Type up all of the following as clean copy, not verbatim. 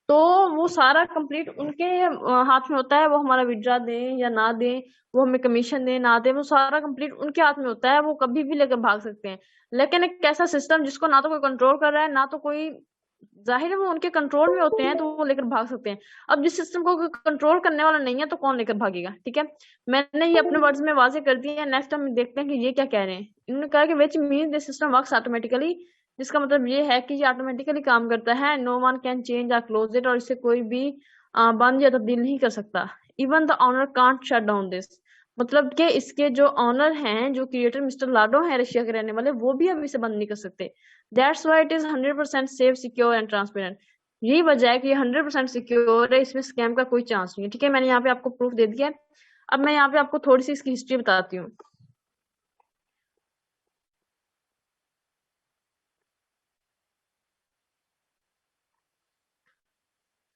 तो वो सारा कंप्लीट उनके हाथ में होता है। वो हमारा विड्रा दें या ना दें, वो हमें कमीशन दें ना दें, वो सारा कंप्लीट उनके हाथ में होता है। वो कभी भी लेकर भाग सकते हैं। लेकिन एक ऐसा सिस्टम जिसको ना तो कोई कंट्रोल कर रहा है ना तो कोई, जाहिर है वो उनके कंट्रोल में होते हैं तो वो लेकर भाग सकते हैं। अब जिस सिस्टम को कंट्रोल करने वाला नहीं है तो कौन लेकर भागेगा? ठीक है, मैंने ये अपने वर्ड्स में वाजे कर दिया है। नेक्स्ट हम देखते हैं कि ये क्या कह रहे हैं। इन्होंने कहा कि which mean this system works automatically, जिसका मतलब ये है कि ये ऑटोमेटिकली काम करता है। नो वन कैन चेंज और क्लोज इट, और इसे कोई भी बंद या तब्दील नहीं कर सकता। Even the owner can't shut down this, मतलब कि इसके जो ऑनर हैं, जो क्रिएटर मिस्टर लाडो हैं रशिया के रहने वाले, वो भी अब इसे बंद नहीं कर सकते। That's why it is 100% safe, secure and transparent. यही वजह है कि ये 100% सिक्योर है, इसमें स्कैम का कोई चांस नहीं है। ठीक है, मैंने यहाँ पे आपको प्रूफ दे दिया है। अब मैं यहाँ पे आपको थोड़ी सी इसकी हिस्ट्री बताती हूँ।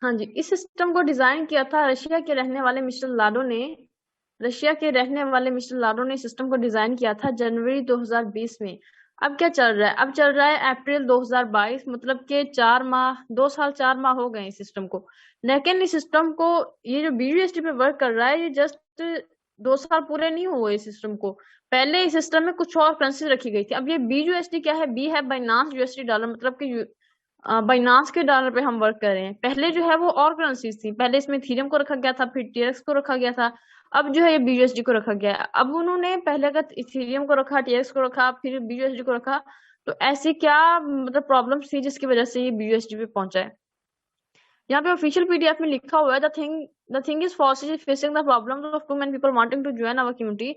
हाँ जी, इस सिस्टम को डिजाइन किया था रशिया के रहने वाले मिस्टर लाडो ने। रशिया के रहने वाले मिस्टर लाडो ने सिस्टम को डिजाइन किया था जनवरी 2020 में। अब क्या चल रहा है? अब चल रहा है अप्रैल 2022, मतलब के 4 माह, 2 साल 4 माह हो गए इस सिस्टम को। लेकिन इस सिस्टम को, ये जो BUSD पे वर्क कर रहा है, ये जस्ट 2 साल पूरे नहीं हुए इस सिस्टम को। पहले इस सिस्टम में कुछ और करेंसी रखी गई थी। अब ये BUSD क्या है? बी है बाइनांस USD डॉलर, मतलब कि बाइनांस के डॉलर पे हम वर्क कर रहे हैं। पहले जो है वो और करेंसीज थी। पहले इसमें इथेरियम को रखा गया था, फिर TRX को रखा गया था। अब जो है ये BUSD को रखा गया है। अब उन्होंने पहले अगर इथेरियम को रखा, TRX को रखा, फिर BUSD को रखा, तो ऐसी क्या मतलब प्रॉब्लम थी जिसकी वजह से ये BUSD पे पहुंचा है? यहाँ पे ऑफिशियल PDF में लिखा हुआ है, द थिंग इज फॉसिस is facing the problem of too many people wanting to join our community.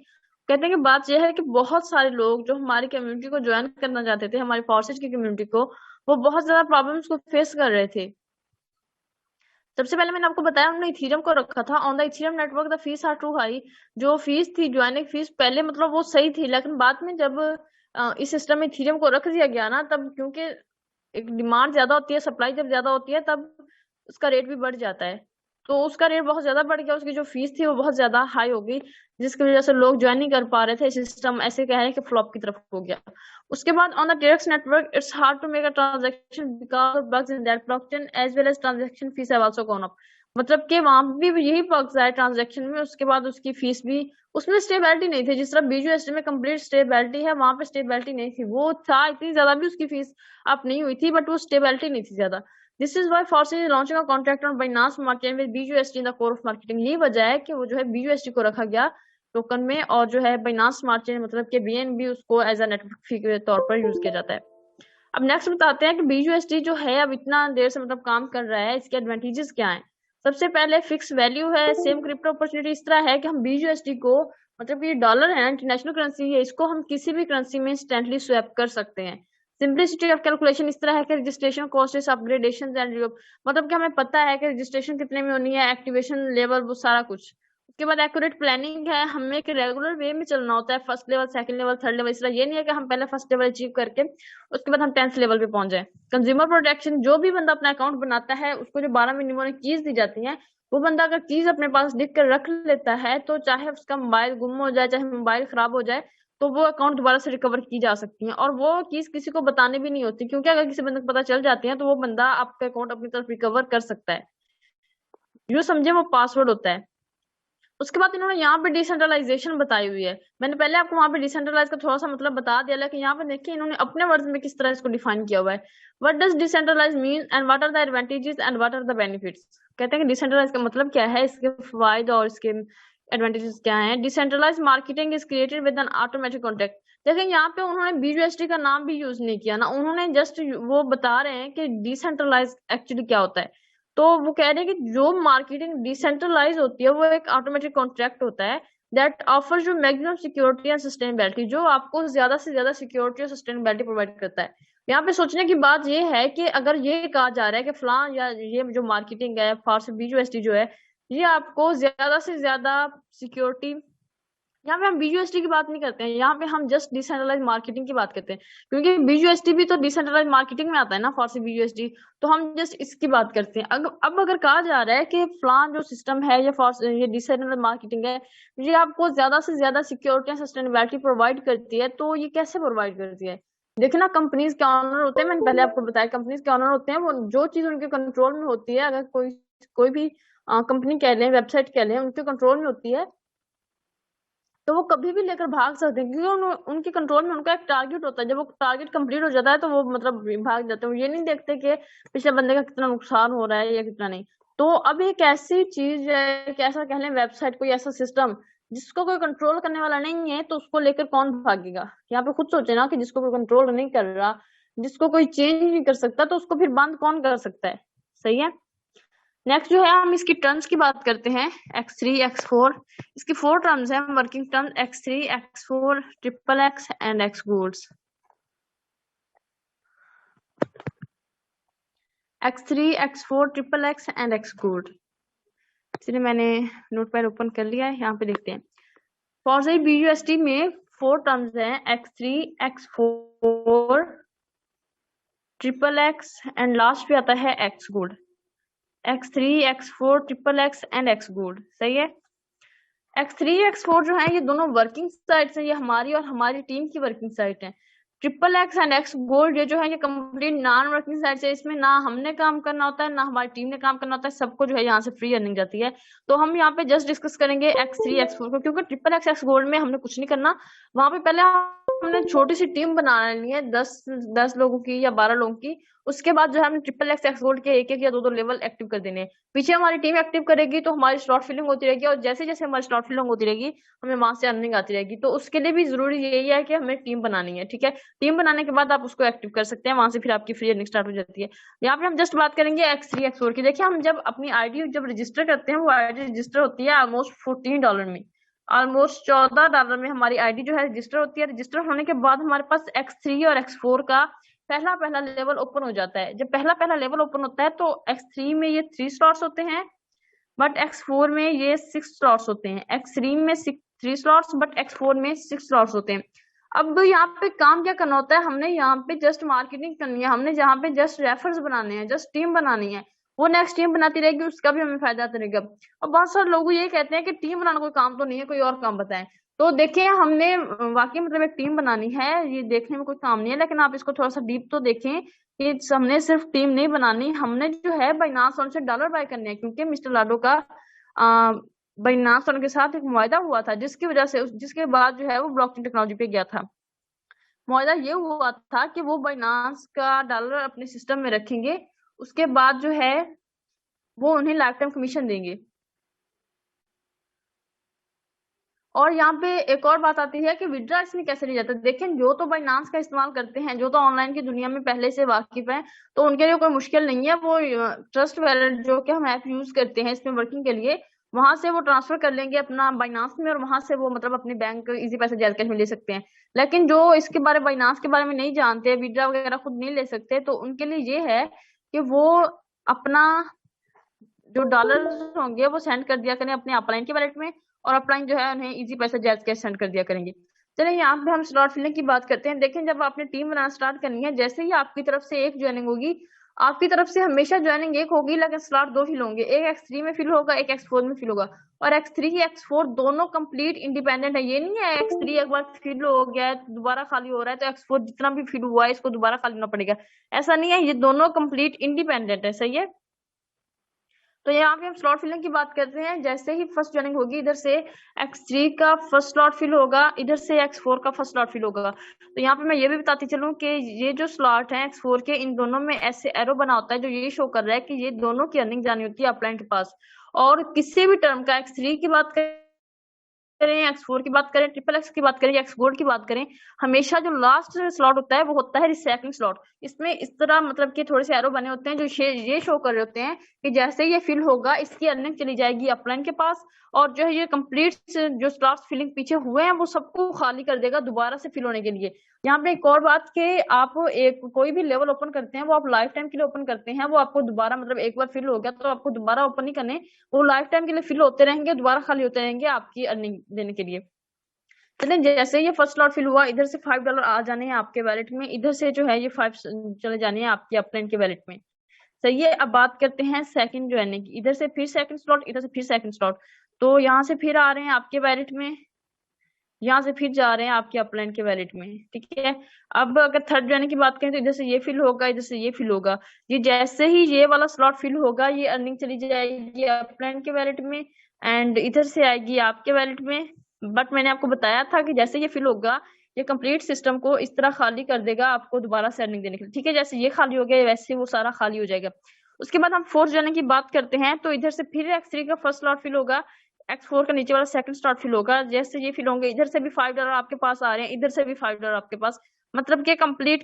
कहते हैं कि बात यह है कि बहुत सारे लोग जो हमारी कम्युनिटी को ज्वाइन करना चाहते थे, हमारी फोर्सेज की कम्युनिटी को, वो बहुत ज्यादा प्रॉब्लम्स को फेस कर रहे थे। सबसे पहले मैंने आपको बताया उन्होंने इथेरियम को रखा था। On the Ethereum network the fees are too high. जो फीस थी, ज्वाइनिंग फीस, पहले मतलब वो सही थी, लेकिन बाद में जब इस सिस्टम में इथेरियम को रख दिया गया ना, तब क्योंकि एक डिमांड ज्यादा होती है, सप्लाई जब ज्यादा होती है, तब उसका रेट भी बढ़ जाता है। तो उसका रेट बहुत ज्यादा बढ़ गया, उसकी जो फीस थी वो बहुत ज्यादा हाई हो गई, जिसकी वजह से लोग ज्वाइन नहीं कर पा रहे थे। सिस्टम ऐसे कह रहे हैं कि फ्लॉप की तरफ हो गया। उसके बाद on the TRX network it's hard to make a transaction because of bugs in that blockchain as well as transaction fees have also gone up. मतलब कि वहां भी यही बग्स आए ट्रांजैक्शन में। उसके बाद उसकी फीस भी, उसमें स्टेबिलिटी नहीं थी। जिस तरह BUSD में कंप्लीट स्टेबिलिटी है, वहां पे स्टेबिलिटी नहीं थी। वो था, इतनी ज्यादा भी उसकी फीस अप नहीं हुई थी, बट वो स्टेबिलिटी नहीं थी ज्यादा। दिस इज वाई फॉर्सिस is launching a contract on Binance smart chain with BUSD in the core of marketing. यही वजह है कि वो जो है BUSD को रखा गया टोकन में, और जो है बाइनांस स्मार्ट चेन मतलब कि BNB, उसको एज अ नेटवर्क फी के तौर पर यूज किया जाता है। अब नेक्स्ट बताते हैं कि BUSD जो है अब इतना देर से मतलब काम कर रहा है, इसके एडवांटेजेस क्या हैं। सबसे पहले फिक्स वैल्यू है। सेम क्रिप्टो अपॉर्चुनिटी इस तरह है कि हम BUSD को, मतलब कि डॉलर है, इंटरनेशनल करेंसी है, इसको हम किसी भी करेंसी में इंस्टेंटली स्वैप कर सकते हैं। सिंपलिसिटी ऑफ कैलकुलेशन इस तरह है कि रजिस्ट्रेशन कॉस्ट, अपग्रेडेशन एंड, मतलब कि हमें पता है कि रजिस्ट्रेशन कितने में होनी है, एक्टिवेशन लेवल, वो सारा कुछ। उसके बाद एक्यूरेट प्लानिंग है। हमें एक रेगुलर वे में चलना होता है, first level, second level, third level. इसलिए ये नहीं है कि हम पहले फर्स्ट लेवल अचीव करके उसके बाद हम 10th लेवल पे पहुंच जाए। कंज्यूमर प्रोटेक्शन, जो भी बंदा अपना अकाउंट बनाता है उसको जो 12 मिनिमम कीज दी जाती है, वो बंदा अगर कीज अपने पास लिख कर रख लेता है, तो चाहे उसका मोबाइल गुम हो जाए, चाहे मोबाइल खराब हो जाए, तो वो अकाउंट दोबारा से रिकवर की जा सकती है। और वो कीज किसी को बताने भी नहीं होती, क्योंकि अगर किसी बंदे को पता चल जाती है तो वो बंदा आपका अकाउंट अपनी तरफ रिकवर कर सकता है। जो समझे वो पासवर्ड होता है। उसके बाद इन्होंने यहाँ पे डिसेंट्रलाइजेशन बताई हुई है। मैंने पहले आपको वहां पे डिसेंट्रलाइज का थोड़ा सा मतलब बता दिया, लेकिन यहाँ पे देखिए इन्होंने अपने वर्ड्स में किस तरह इसको डिफाइन किया हुआ है। What does decentralize mean and what are the advantages and what are the benefits. कहते हैं कि डिसेंट्रलाइज का मतलब क्या है, इसके फायदे और इसके एडवांटेजेस क्या है। Decentralize marketing is created with an automatic contact. देखिए यहाँ पे उन्होंने BUSD का नाम भी यूज नहीं किया ना, उन्होंने जस्ट वो बता रहे हैं कि डिसेंट्रलाइज एक्चुअली क्या होता है। तो वो कह रहे हैं कि जो मार्केटिंग डिसेंट्रलाइज होती है वो एक ऑटोमेटिक कॉन्ट्रैक्ट होता है दैट ऑफर जो मैक्सिमम सिक्योरिटी एंड सस्टेनेबिलिटी, जो आपको ज्यादा से ज्यादा सिक्योरिटी और सस्टेनेबिलिटी प्रोवाइड करता है। यहाँ पे सोचने की बात ये है कि अगर ये कहा जा रहा है कि फलां या ये जो मार्केटिंग है फॉर BUSD जो है, ये आपको ज्यादा से ज्यादा सिक्योरिटी, यहाँ पे हम BUSD की बात नहीं करते हैं, यहाँ पे हम जस्ट डिसेंट्रलाइज मार्केटिंग की बात करते हैं, क्योंकि BUSD भी तो डिसेंट्रलाइज मार्केटिंग में आता है ना, फॉर BUSD। तो हम जस्ट इसकी बात करते हैं। अब अगर कहा जा रहा है कि प्लान जो सिस्टम है, ये डिसेंट्रलाइज मार्केटिंग है, ये आपको ज्यादा से ज्यादा सिक्योरिटी एंड सस्टेनेबिलिटी प्रोवाइड करती है, तो ये कैसे प्रोवाइड करती है? देखिए ना, कंपनीज के ऑनर होते हैं, मैंने पहले आपको बताया, कंपनीज के ऑनर होते हैं, वो जो चीज उनके कंट्रोल में होती है, अगर कोई भी कंपनी कह लें, वेबसाइट कह लें, उनके कंट्रोल में होती है, तो वो कभी भी लेकर भाग सकते हैं, क्योंकि उनके कंट्रोल में उनका एक टारगेट होता है। जब वो टारगेट कंप्लीट हो जाता है तो वो मतलब भाग जाते हैं, वो ये नहीं देखते कि पिछले बंदे का कितना नुकसान हो रहा है या कितना नहीं। तो अब एक ऐसी चीज है, एक ऐसा कह लें वेबसाइट, कोई ऐसा सिस्टम जिसको कोई कंट्रोल करने वाला नहीं है, तो उसको लेकर कौन भागेगा? यहाँ पे खुद सोचे ना, कि जिसको कोई कंट्रोल नहीं कर रहा, जिसको कोई चेंज नहीं कर सकता, तो उसको फिर बंद कौन कर सकता है? सही है। नेक्स्ट जो है, हम इसकी टर्म्स की बात करते हैं, X3 X4। इसकी 4 टर्म्स हैं, working terms X3 X4 triple x and x goods. X3 X4 triple x and x good, इसलिए मैंने नोटपैड ओपन कर लिया है, यहाँ पे देखते हैं। फॉर BUSD में 4 टर्म्स हैं, X3 X4 triple x and last पे आता है x good. X3 X4 triple x and x good, सही है। X3 X4 जो है, ये दोनों वर्किंग साइट्स है, ये हमारी और हमारी टीम की वर्किंग साइट है। Triple x and x gold ये जो है, ये कंप्लीट नॉन वर्किंग साइट है, इसमें ना हमने काम करना होता है, ना हमारी टीम ने काम करना होता है, सबको जो है यहाँ से फ्री अर्निंग जाती है। तो हम यहाँ पे जस्ट डिस्कस करेंगे X3 X4 को, क्योंकि ट्रिपल एक्स एक्स गोल्ड में हमने कुछ नहीं करना। वहां पे पहले हमने छोटी सी टीम बना ली है, 10 लोगों की या 12 लोगों की। उसके बाद जो है हमने ट्रिपल एक्स एक्स गोल्ड के एक एक या दो लेवल एक्टिव कर देने। पीछे हमारी टीम एक्टिव करेगी तो हमारी स्लॉट फिलिंग होती रहेगी, और जैसे जैसे हमारी स्लॉट फिलिंग होती रहेगी हमें वहां से अर्निंग आती रहेगी। तो उसके लिए भी जरूरी यही है कि हमें टीम बनानी है, ठीक है। टीम बनाने के बाद आप उसको एक्टिव कर सकते हैं, वहां से फिर आपकी फ्री अर्निंग स्टार्ट हो जाती है। यहाँ पे हम जस्ट बात करेंगे X3 X4 की। देखिए, हम जब अपनी आईडी जब रजिस्टर करते हैं, वो आईडी रजिस्टर होती है ऑलमोस्ट $14 में, ऑलमोस्ट $14 में हमारी आईडी जो है रजिस्टर होती है। रजिस्टर होने के बाद हमारे पास X3 और X4 का पहला पहला लेवल ओपन हो जाता है। जब पहला पहला लेवल ओपन होता है तो X3 में ये 3 स्लॉट्स होते हैं, बट X4 में ये 6 स्लॉट्स होते हैं। X3 में 3 स्लॉट्स, बट X4 में 6 स्लॉट्स होते हैं। अब यहाँ पे काम क्या करना होता है, हमने यहाँ पे जस्ट मार्केटिंग करनी है, हमने जहाँ पे जस्ट रेफर्स बनाने हैं, जस्ट टीम बनानी है। वो नेक्स्ट टीम बनाती रहेगी, उसका भी हमें फायदा रहेगा। और बहुत सारे लोग ये कहते हैं कि टीम बनाना कोई काम तो नहीं है, कोई और काम बताएं। तो देखिए, हमने वाकई मतलब एक टीम बनानी है, ये देखने में कोई काम नहीं है, लेकिन आप इसको थोड़ा सा डीप तो देखें कि हमने सिर्फ टीम नहीं बनानी, हमने जो है बाइनांस से डॉलर बाय करने हैं, क्योंकि मिस्टर लाडो का बाइनांस के साथ एक मुआहदा हुआ था, जिसकी वजह से जिसके बाद जो है वो ब्लॉकचेन टेक्नोलॉजी पे गया था। मुआहदा ये हुआ था कि वो बाइनांस का डॉलर अपने सिस्टम में रखेंगे, उसके बाद जो है वो उन्हें लाइफ टाइम कमीशन देंगे। और यहाँ पे एक और बात आती है कि विड्रा इसमें कैसे लिया जाता है। देखें, जो तो बाइनांस का इस्तेमाल करते हैं, जो तो ऑनलाइन की दुनिया में पहले से वाकिफ है, तो उनके लिए कोई मुश्किल नहीं है। वो ट्रस्ट वैलेट जो कि हम ऐप यूज करते हैं इसमें वर्किंग के लिए, वहां से वो ट्रांसफर कर लेंगे अपना बाइनांस में, और वहां से वो मतलब अपने बैंक इजी पैसे जैज कैश में ले सकते हैं। लेकिन जो इसके बारे बाइनांस के बारे में नहीं जानते, विड्रा वगैरह खुद नहीं ले सकते, तो उनके लिए ये है कि वो अपना जो डॉलर होंगे वो सेंड कर दिया करें अपने अपलाइन के वैलेट में, और अपलाइन जो है उन्हें इजी पैसा जैज कैश सेंड कर दिया करेंगे। चलिए, यहाँ पे हम स्लॉट फिलिंग की बात करते हैं। देखें, जब आपने टीम बनाना स्टार्ट करनी है, जैसे ही आपकी तरफ से एक ज्वाइनिंग होगी, आपकी तरफ से हमेशा ज्वाइनिंग एक होगी, लेकिन स्लॉट 2 फिल होंगे। एक X3 में फिल होगा, एक X4 में फिल होगा। और X3 X4 दोनों कंप्लीट इंडिपेंडेंट है। ये नहीं है X3 एक बार फिल हो गया है तो दोबारा खाली हो रहा है, तो X4 जितना भी फिल हुआ है इसको दोबारा खाली होना पड़ेगा, ऐसा नहीं है। ये दोनों कंप्लीट इंडिपेंडेंट है, सही है। तो यहाँ पे हम स्लॉट फिलिंग की बात करते हैं। जैसे ही फर्स्ट ज्वाइनिंग होगी, इधर से X3 का फर्स्ट स्लॉट फिल होगा, इधर से X4 का फर्स्ट स्लॉट फिल होगा। तो यहाँ पे मैं ये भी बताती चलूँ कि ये जो स्लॉट है X4 के, इन दोनों में ऐसे एरो बना होता है जो ये शो कर रहा है कि ये दोनों की अर्निंग जानी होती है अपलाइन के पास। और किसी भी टर्म का X3 की बात करें, X4 की बात करें, ट्रिपल एक्स की बात करें, एक्स गोल्ड की बात करें, हमेशा जो लास्ट स्लॉट होता है वो होता है रिसाइकलिंग स्लॉट। इसमें इस तरह मतलब कि थोड़े से एरो बने होते हैं जो ये शो कर रहे होते हैं कि जैसे ये फिल होगा इसकी अर्निंग चली जाएगी अपलाइन के पास, और जो है ये कंप्लीट जो स्लॉट्स फिलिंग पीछे हुए हैं वो सबको खाली कर देगा दोबारा से फिल होने के लिए। यहाँ पे एक और बात कि आप एक कोई भी लेवल ओपन करते हैं वो आप लाइफ टाइम के लिए ओपन करते हैं, वो आपको दोबारा मतलब एक बार फिल हो गया तो आपको दोबारा ओपन नहीं करने, वो लाइफ टाइम के लिए फिल होते रहेंगे, दोबारा खाली होते रहेंगे आपकी अर्निंग देने के लिए। चलिए, जैसे ये फर्स्ट लॉट फिल हुआ, इधर से $5 आ जाने हैं आपके वैलेट में, इधर से जो है ये 5 चले जाने हैं आपके अपलाइन के वैलेट में। सही है। अब बात करते हैं सेकंड जो है की, इधर से फिर सेकंड स्लॉट, इधर से फिर सेकंड स्लॉट। तो यहाँ से फिर आ रहे हैं आपके वैलेट में, यहाँ से फिर जा रहे हैं आपके अपलाइन के वैलेट में, ठीक है। अब अगर थर्ड जाने की बात करें तो इधर से ये फिल होगा, इधर से ये फिल होगा। ये जैसे ही ये वाला स्लॉट फिल होगा, ये अर्निंग चली जाएगी अपलाइन के वैलेट में एंड इधर से आएगी आपके वैलेट में। बट मैंने आपको बताया था कि जैसे ये फिल होगा, ये कंप्लीट सिस्टम को इस तरह खाली कर देगा आपको दोबारा से अर्निंग देने के लिए, ठीक है। जैसे ये खाली हो गया वैसे वो सारा खाली हो जाएगा। उसके बाद हम फोर्थ जाने की बात करते हैं, तो इधर से फिर X3 का फर्स्ट स्लॉट फिल होगा, X4 का नीचे वाला सेकंड स्लॉट फिल होगा। जैसे ये फिल होंगे, इधर से भी $5 आपके पास आ रहे हैं, इधर से भी $5 आपके पास, मतलब कि कंप्लीट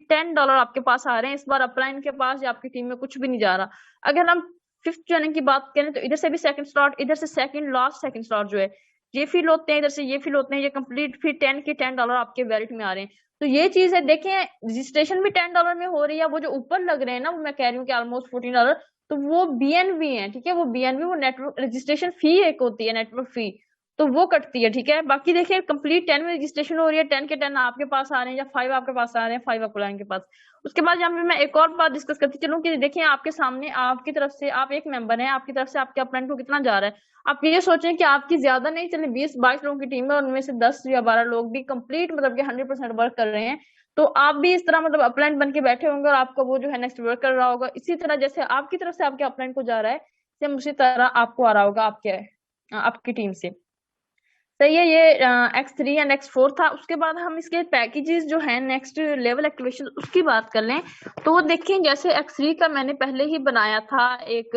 $10 आपके पास आ रहे हैं। इस बार अपलाइन के पास या आपकी टीम में कुछ भी नहीं जा रहा। अगर हम फिफ्थ जाने की बात करें तो इधर से भी सेकंड स्लॉट, इधर से सेकंड लास्ट सेकंड स्लॉट जो है ये फिल होते हैं, इधर से ये फिल होते हैं, ये कंप्लीट फिर $10 आपके वैलेट में आ रहे हैं। तो ये चीज है, देखें रजिस्ट्रेशन भी $10 में हो रही है। वो जो ऊपर लग रहे हैं ना, वो मैं कह रही हूँ कि ऑलमोस्ट $14, तो वो बीएनबी है, ठीक है। वो बीएनबी, वो नेटवर्क रजिस्ट्रेशन फी एक होती है, नेटवर्क फी, तो वो कटती है, ठीक है। बाकी देखिए कंप्लीट 10 में रजिस्ट्रेशन हो रही है, 10 के 10 आपके पास आ रहे हैं या 5 आपके पास आ रहे हैं, 5 अपलाइन के पास। उसके बाद यहाँ पे मैं एक और बात डिस्कस करती चलूँ कि देखिए आपके सामने आपकी तरफ से, आप एक मेंबर है, आपकी तरफ से आपके अपलाइन को कितना जा रहा है। आप ये सोचें कि आपकी ज्यादा नहीं, चले 20-22 लोगों की टीम है और उनमें से 10 या 12 लोग भी कंप्लीट मतलब कि 100% वर्क कर रहे हैं, तो आप भी इस तरह मतलब अपलाइन बन के बैठे होंगे और आपका वो जो है नेक्स्ट वर्क कर रहा होगा। इसी तरह जैसे आपकी तरफ से आपके अपलाइन को जा रहा है, सेम उसी तरह आपको आ रहा होगा आपकी टीम से। सही है। ये X3 एंड X4 था। उसके बाद हम इसके पैकेजेस जो है नेक्स्ट लेवल एक्टिवेशन उसकी बात कर लें, तो वो देखें जैसे X3 का मैंने पहले ही बनाया था एक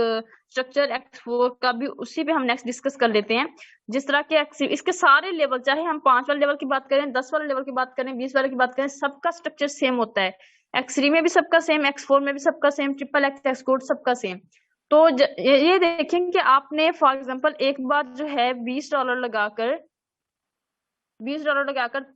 स्ट्रक्चर, X4 का भी उसी पे हम नेक्स्ट डिस्कस कर लेते हैं। जिस तरह के X3 इसके सारे लेवल, चाहे हम 5 वाले लेवल की बात करें, 10 वाले लेवल की बात करें, 20 वाले की बात करें, सबका स्ट्रक्चर सेम होता है। X3 में भी सबका सेम, X4 में भी सबका सेम, ट्रिपल X कोड सबका सेम। तो ये देखें कि आपने फॉर एग्जाम्पल एक बार जो है $20 लगाकर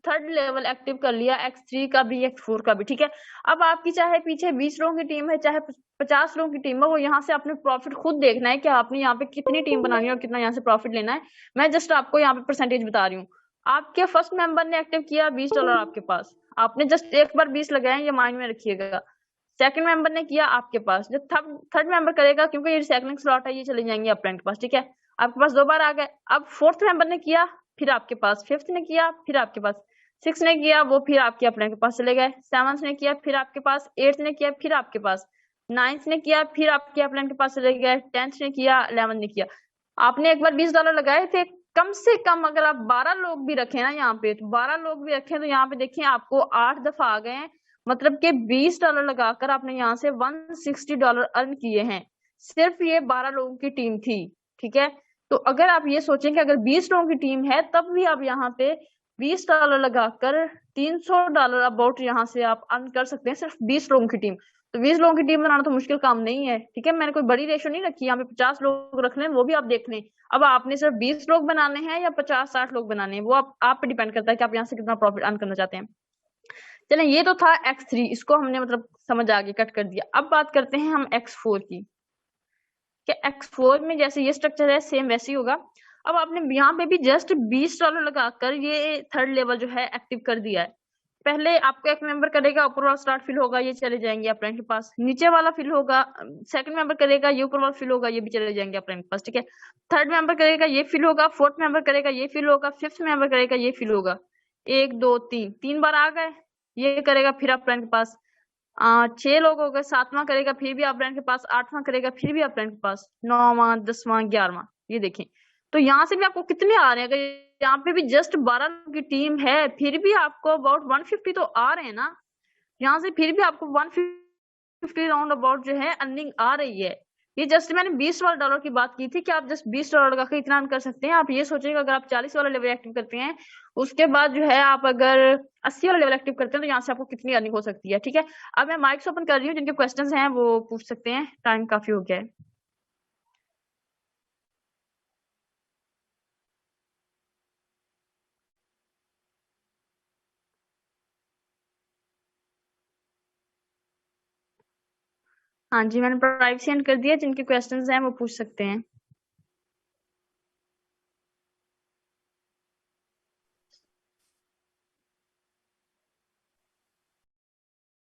थर्ड लेवल एक्टिव कर लिया, X3 का भी X4 का भी, ठीक है। अब आपकी चाहे पीछे 20 लोगों की टीम है, चाहे 50 लोगों की टीम है, वो यहाँ से आपने प्रॉफिट खुद देखना है कि आपने यहाँ पे कितनी टीम बनानी है और कितना यहाँ से प्रॉफिट लेना है। मैं जस्ट आपको यहाँ पे परसेंटेज बता रही हूँ। आपके फर्स्ट मेंबर ने एक्टिव किया, $20 आपके पास, आपने जस्ट एक बार 20 लगाए, ये माइंड में रखिएगा। सेकंड मेंबर ने किया आपके पास, जब थर्ड मेंबर करेगा, क्योंकि ये रिसाइकलिंग स्लॉट है, ये चले जाएंगे अपलाइन के पास, ठीक है। आपके पास 2 बार आ गए। अब फोर्थ मेंबर ने किया, फिर आपके पास, फिफ्थ ने किया, फिर आपके पास, सिक्स ने किया, वो फिर आपके अपलाइन के पास चले गए, सेवंथ ने किया, फिर आपके पास, एट्थ ने किया, फिर आपके पास, नाइन्थ ने किया, फिर आपके अपलाइन के पास चले गए, 10th ने किया, 11th ने किया। आपने एक बार $20 लगाए थे। कम से कम अगर आप 12 लोग भी रखें ना यहाँ पे, तो 12 लोग भी रखें तो यहाँ पे देखिए आपको 8 दफा आ गए हैं, मतलब कि $20 लगाकर आपने यहाँ से $160 अर्न किए हैं। सिर्फ ये 12 लोगों की टीम थी, ठीक है। तो अगर आप ये सोचें कि अगर 20 लोगों की टीम है, तब भी आप यहाँ पे $20 लगाकर $300 अबाउट यहाँ से आप अर्न कर सकते हैं, सिर्फ 20 लोगों की टीम। तो 20 लोगों की टीम बनाना तो मुश्किल काम नहीं है, ठीक है। मैंने कोई बड़ी रेशो नहीं रखी, यहाँ पे 50 लोग रख लें, वो भी आप देख लें। अब आपने सिर्फ 20 लोग बनाने हैं या 50-60 लोग बनाने हैं, वो आप पे डिपेंड करता है कि आप यहाँ से कितना प्रॉफिट अर्न करना चाहते हैं। चलें, ये तो था X3, इसको हमने मतलब समझ आ गई, कट कर दिया। अब बात करते हैं हम X4 की, कि X4 में जैसे ये स्ट्रक्चर है सेम वैसे ही होगा। अब आपने यहाँ पे भी जस्ट $20 लगाकर ये थर्ड लेवल जो है एक्टिव कर दिया है। पहले आपको एक मेंबर करेगा, ऊपर वाला स्टार्ट फिल होगा, ये चले जाएंगे अपलाइन के पास। नीचे वाला फिल होगा, सेकंड मेंबर करेगा, ये ऊपर वाला फिल होगा, ये भी चले जाएंगे अपलाइन के पास, ठीक है। थर्ड मेंबर करेगा, ये फिल होगा, फोर्थ मेंबर करेगा, ये फिल होगा, फिफ्थ मेंबर करेगा, ये फिल होगा। 1 2 3 3 बार आ गए, ये करेगा फिर अपलाइन के पास। 6 लोग हो गए, 7वां करेगा फिर भी अपलाइन के पास, 8वां करेगा फिर भी अपलाइन के पास, 9वां 10वां 11वां, ये देखें। तो यहाँ से भी आपको कितने आ रहे हैं, अगर यहाँ पे भी जस्ट 12 लोगों की टीम है, फिर भी आपको अबाउट 150 तो आ रहे हैं ना। यहाँ से फिर भी आपको 150 राउंड अबाउट जो है अर्निंग आ रही है। ये जस्ट मैंने $20 की बात की थी कि आप जस्ट $20 लगाकर इतना अर्न कर सकते हैं। आप ये सोचेंगे अगर आप 40 वाला लेवल एक्टिव करते हैं, उसके बाद जो है आप अगर 80 वाला लेवल एक्टिव करते हैं, तो यहाँ से आपको कितनी अर्निंग हो सकती है, ठीक है। अब मैं माइक्स ओपन कर रही हूँ, जिनके क्वेश्चंस हैं वो पूछ सकते हैं, टाइम काफी हो गया है। हाँ जी, मैंने प्राइवेट सेंड कर दिया, जिनके क्वेश्चंस हैं वो पूछ सकते हैं।